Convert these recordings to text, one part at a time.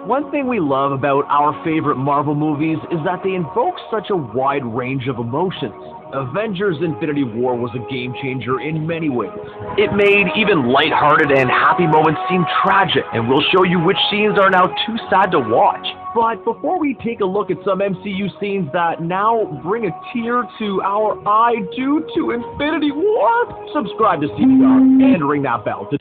One thing we love about our favorite Marvel movies is that they invoke such a wide range of emotions. Avengers Infinity War was a game changer in many ways. It made even lighthearted and happy moments seem tragic, and we'll show you which scenes are now too sad to watch. But before we take a look at some MCU scenes that now bring a tear to our eye due to Infinity War, subscribe to CBR and ring that bell.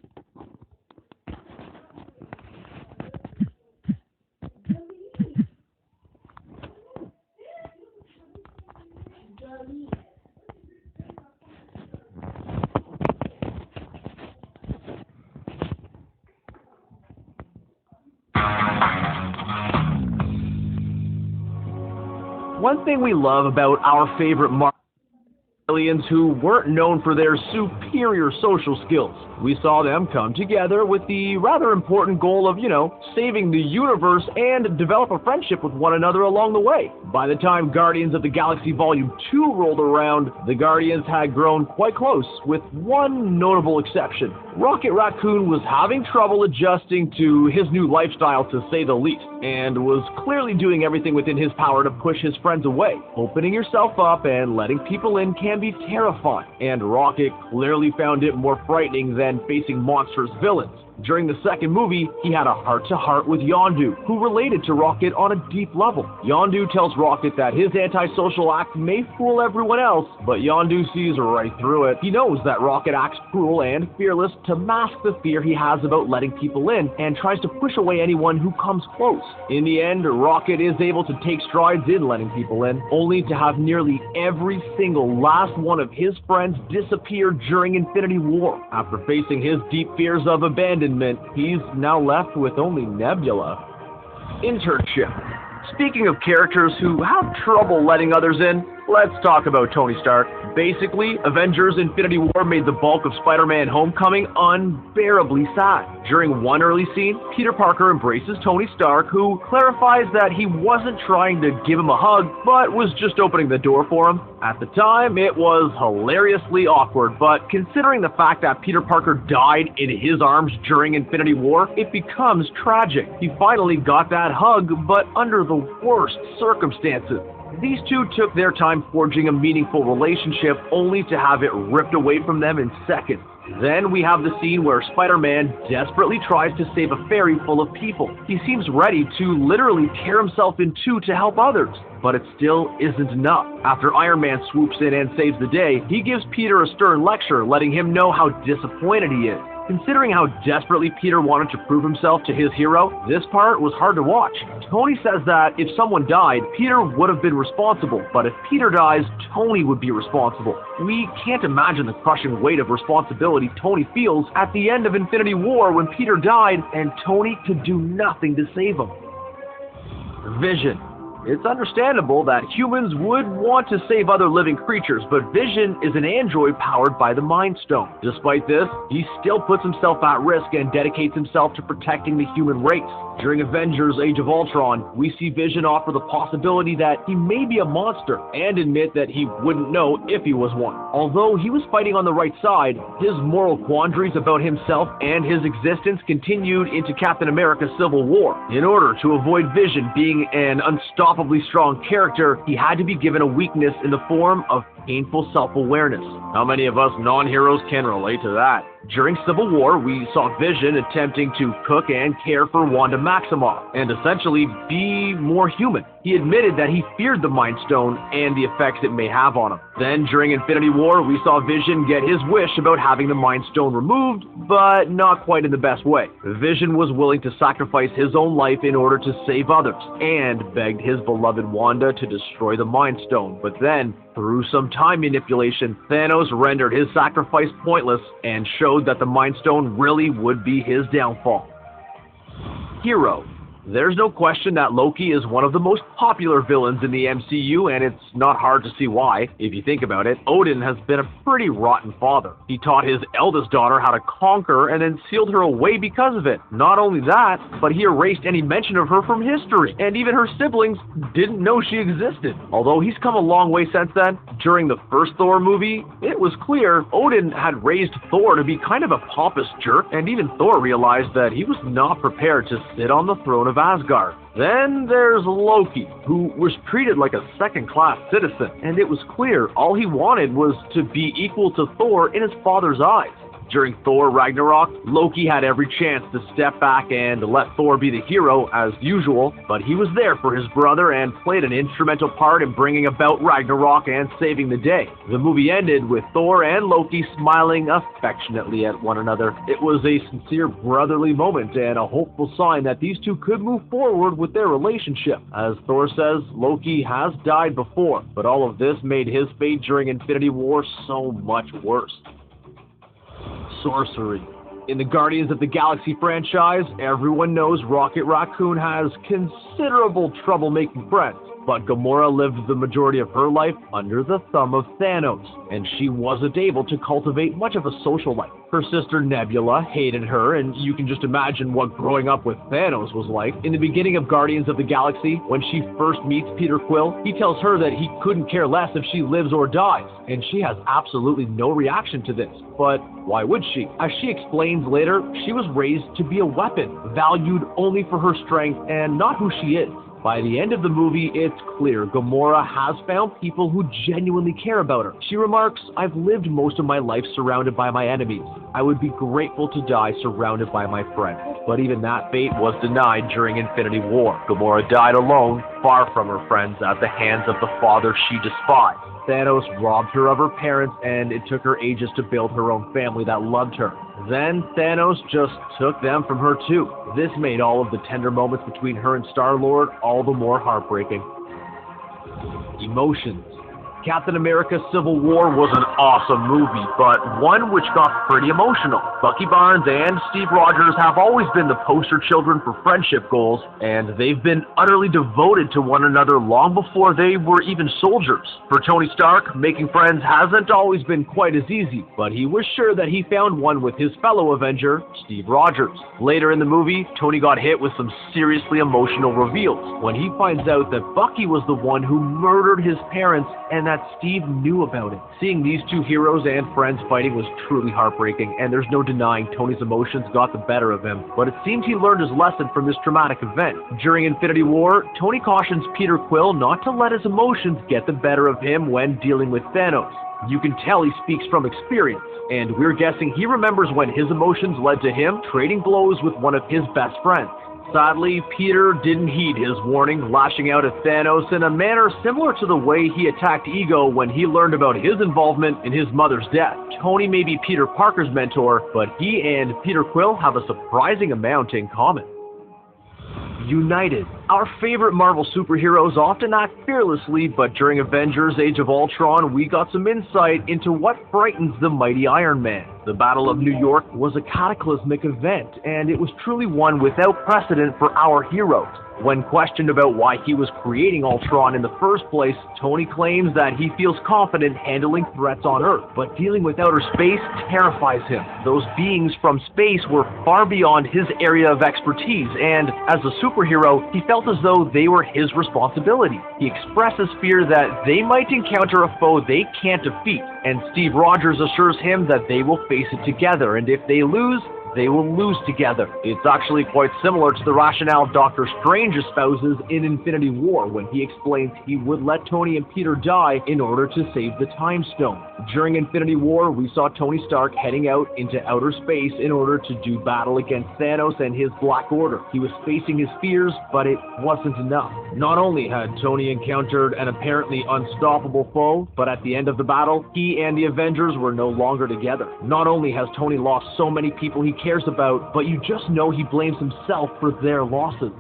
One thing we love about our favorite Marvel aliens who weren't known for their superior social skills. We saw them come together with the rather important goal of, saving the universe and develop a friendship with one another along the way. By the time Guardians of the Galaxy Volume 2 rolled around, the Guardians had grown quite close, with one notable exception. Rocket Raccoon was having trouble adjusting to his new lifestyle, to say the least, and was clearly doing everything within his power to push his friends away. Opening yourself up and letting people in can be terrifying, and Rocket clearly found it more frightening than facing monstrous villains. During the second movie, he had a heart-to-heart with Yondu, who related to Rocket on a deep level. Yondu tells Rocket that his antisocial act may fool everyone else, but Yondu sees right through it. He knows that Rocket acts cruel and fearless to mask the fear he has about letting people in, and tries to push away anyone who comes close. In the end, Rocket is able to take strides in letting people in, only to have nearly every single last one of his friends disappear during Infinity War. After facing his deep fears of abandonment, he's now left with only Nebula. Internship. Speaking of characters who have trouble letting others in, let's talk about Tony Stark. Basically, Avengers Infinity War made the bulk of Spider-Man Homecoming unbearably sad. During one early scene, Peter Parker embraces Tony Stark, who clarifies that he wasn't trying to give him a hug, but was just opening the door for him. At the time, it was hilariously awkward, but considering the fact that Peter Parker died in his arms during Infinity War, it becomes tragic. He finally got that hug, but under the worst circumstances. These two took their time forging a meaningful relationship, only to have it ripped away from them in seconds. Then we have the scene where Spider-Man desperately tries to save a ferry full of people. He seems ready to literally tear himself in two to help others, but it still isn't enough. After Iron Man swoops in and saves the day, he gives Peter a stern lecture, letting him know how disappointed he is. Considering how desperately Peter wanted to prove himself to his hero, this part was hard to watch. Tony says that if someone died, Peter would have been responsible, but if Peter dies, Tony would be responsible. We can't imagine the crushing weight of responsibility Tony feels at the end of Infinity War when Peter died and Tony could do nothing to save him. Vision. It's understandable that humans would want to save other living creatures, but Vision is an android powered by the Mind Stone. Despite this, he still puts himself at risk and dedicates himself to protecting the human race. During Avengers Age of Ultron, we see Vision offer the possibility that he may be a monster, and admit that he wouldn't know if he was one. Although he was fighting on the right side, his moral quandaries about himself and his existence continued into Captain America Civil War. In order to avoid Vision being an unstoppably strong character, he had to be given a weakness in the form of painful self-awareness. How many of us non-heroes can relate to that? During Civil War, we saw Vision attempting to cook and care for Wanda Maximoff, and essentially be more human. He admitted that he feared the Mind Stone and the effects it may have on him. Then, during Infinity War, we saw Vision get his wish about having the Mind Stone removed, but not quite in the best way. Vision was willing to sacrifice his own life in order to save others, and begged his beloved Wanda to destroy the Mind Stone. But then, through some time manipulation, Thanos rendered his sacrifice pointless and showed that the Mind Stone really would be his downfall. Hero. There's no question that Loki is one of the most popular villains in the MCU, and it's not hard to see why. If you think about it, Odin has been a pretty rotten father. He taught his eldest daughter how to conquer and then sealed her away because of it. Not only that, but he erased any mention of her from history, and even her siblings didn't know she existed. Although he's come a long way since then, During the first Thor movie, it was clear Odin had raised Thor to be kind of a pompous jerk, and even Thor realized that he was not prepared to sit on the throne of Asgard. Then there's Loki, who was treated like a second-class citizen, and it was clear all he wanted was to be equal to Thor in his father's eyes. During Thor Ragnarok, Loki had every chance to step back and let Thor be the hero as usual, but he was there for his brother and played an instrumental part in bringing about Ragnarok and saving the day. The movie ended with Thor and Loki smiling affectionately at one another. It was a sincere brotherly moment and a hopeful sign that these two could move forward with their relationship. As Thor says, Loki has died before, but all of this made his fate during Infinity War so much worse. Sorcery. In the Guardians of the Galaxy franchise, everyone knows Rocket Raccoon has considerable trouble making friends. But Gamora lived the majority of her life under the thumb of Thanos, and she wasn't able to cultivate much of a social life. Her sister Nebula hated her, and you can just imagine what growing up with Thanos was like. In the beginning of Guardians of the Galaxy, when she first meets Peter Quill, he tells her that he couldn't care less if she lives or dies, and she has absolutely no reaction to this. But why would she? As she explains later, she was raised to be a weapon, valued only for her strength and not who she is. By the end of the movie, it's clear Gamora has found people who genuinely care about her. She remarks, "I've lived most of my life surrounded by my enemies. I would be grateful to die surrounded by my friends." But even that fate was denied during Infinity War. Gamora died alone, far from her friends, at the hands of the father she despised. Thanos robbed her of her parents, and it took her ages to build her own family that loved her. Then Thanos just took them from her too. This made all of the tender moments between her and Star-Lord all the more heartbreaking. Emotions. Captain America Civil War was an awesome movie, but one which got pretty emotional. Bucky Barnes and Steve Rogers have always been the poster children for friendship goals, and they've been utterly devoted to one another long before they were even soldiers. For Tony Stark, making friends hasn't always been quite as easy, but he was sure that he found one with his fellow Avenger, Steve Rogers. Later in the movie, Tony got hit with some seriously emotional reveals when he finds out that Bucky was the one who murdered his parents and that Steve knew about it. Seeing these two heroes and friends fighting was truly heartbreaking, and there's no denying Tony's emotions got the better of him. But it seems he learned his lesson from this traumatic event. During Infinity War, Tony cautions Peter Quill not to let his emotions get the better of him when dealing with Thanos. You can tell he speaks from experience, and we're guessing he remembers when his emotions led to him trading blows with one of his best friends. Sadly, Peter didn't heed his warning, lashing out at Thanos in a manner similar to the way he attacked Ego when he learned about his involvement in his mother's death. Tony may be Peter Parker's mentor, but he and Peter Quill have a surprising amount in common. United. Our favorite Marvel superheroes often act fearlessly, but during Avengers Age of Ultron, we got some insight into what frightens the mighty Iron Man. The Battle of New York was a cataclysmic event, and it was truly one without precedent for our heroes. When questioned about why he was creating Ultron in the first place, Tony claims that he feels confident handling threats on Earth, but dealing with outer space terrifies him. Those beings from space were far beyond his area of expertise, and as a superhero, he felt as though they were his responsibility. He expresses fear that they might encounter a foe they can't defeat, and Steve Rogers assures him that they will face it together, and if they lose, they will lose together. It's actually quite similar to the rationale Doctor Strange espouses in Infinity War when he explains he would let Tony and Peter die in order to save the Time Stone. During Infinity War, we saw Tony Stark heading out into outer space in order to do battle against Thanos and his Black Order. He was facing his fears, but it wasn't enough. Not only had Tony encountered an apparently unstoppable foe, but at the end of the battle, he and the Avengers were no longer together. Not only has Tony lost so many people he cares about, but you just know he blames himself for their losses.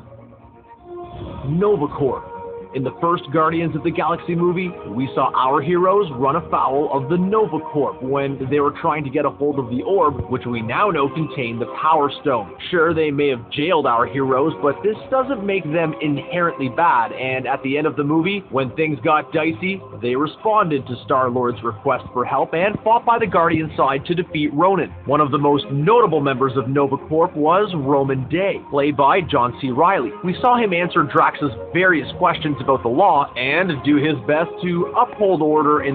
Nova Corps. In the first Guardians of the Galaxy movie, we saw our heroes run afoul of the Nova Corps when they were trying to get a hold of the orb, which we now know contained the Power Stone. Sure, they may have jailed our heroes, but this doesn't make them inherently bad, and at the end of the movie, when things got dicey, they responded to Star-Lord's request for help and fought by the Guardian side to defeat Ronan. One of the most notable members of Nova Corps was Roman Day, played by John C. Reilly. We saw him answer Drax's various questions about the law and do his best to uphold order in the